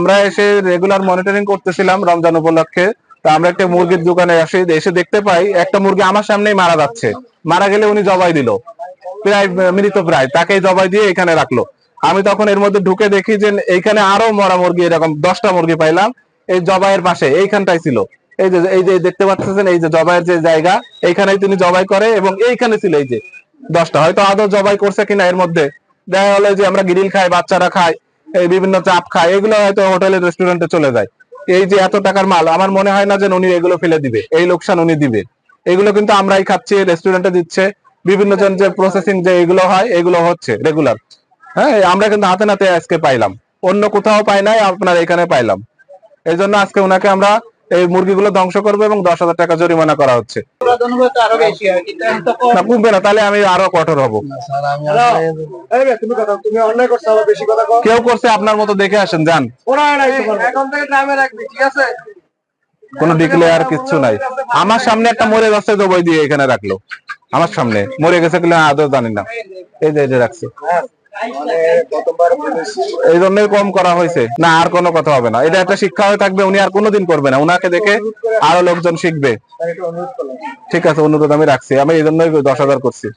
আমরা এসে regular monitoring করতেছিলাম রমজান উপলক্ষে। তো আমরা একটা মুরগির দোকানে এসে দেখতে পাই একটা মুরগি আমার সামনেই মারা যাচ্ছে। মারা গেলে উনি জবাই দিল, প্রায় মৃত প্রায়, তাকে জবাই দিয়ে এখানে রাখলো। আমি তখন এর মধ্যে ঢুকে দেখি যে এইখানে আরো মরা মুরগি, এরকম 10টা মুরগি পাইলাম এই জবাইয়ের পাশে, এইখানটাই ছিল। এই যে দেখতে পাচ্ছেন, এই যে জবাইয়ের যে জায়গা, এইখানেই তিনি জবাই করে এবং এইখানে ছিল এই যে 10টা। হয়তো আদৌ জবাই করছে কিনা এর মধ্যে দেখা গেলো যে আমরা গ্রিল খাই, বাচ্চারা খায়, এই বিভিন্ন চাপ খায়, এগুলো হয়তো হোটেলের রেস্টুরেন্টে চলে যায়। এই যে এত টাকার মাল, আমার মনে হয় না যে উনি এগুলো ফেলে দিবে, এই লোকসান উনি দিবে। এগুলো কিন্তু আমরাই খাচ্ছি, রেস্টুরেন্টে দিচ্ছে, বিভিন্ন জন যে প্রসেসিং যে এগুলো হয় এগুলো হচ্ছে রেগুলার। হ্যাঁ, আমরা কিন্তু হাতে নাতে আজকে পাইলাম, অন্য কোথাও পাই নাই, আপনার এখানে পাইলাম। এই জন্য আজকে ওনাকে আমরা এই মুরগিগুলো ধ্বংস করবো এবং 10,000 টাকা জরিমানা করা হচ্ছে। না, কমবে না, তাহলে আমি আরো কঠোর হব। কেউ করছে আপনার মতো, দেখে আসেন, যান। কোনো ডিক্লেয়ার কিচ্ছু নাই। আমার সামনে একটা মরে যাচ্ছে জবাই দিয়ে এখানে রাখলো, আমার সামনে মরে গেছে কিনা আদৌ জানি না। এই যে রাখছে, এই জন্যই কম করা হয়েছে। না, আর কোনো কথা হবে না, এটা একটা শিক্ষা হয়ে থাকবে, উনি আর কোনোদিন করবে না, উনাকে দেখে আরো লোকজন শিখবে। ঠিক আছে, অনুরোধ আমি রাখছি, আমি এই জন্যই 10,000 করছি।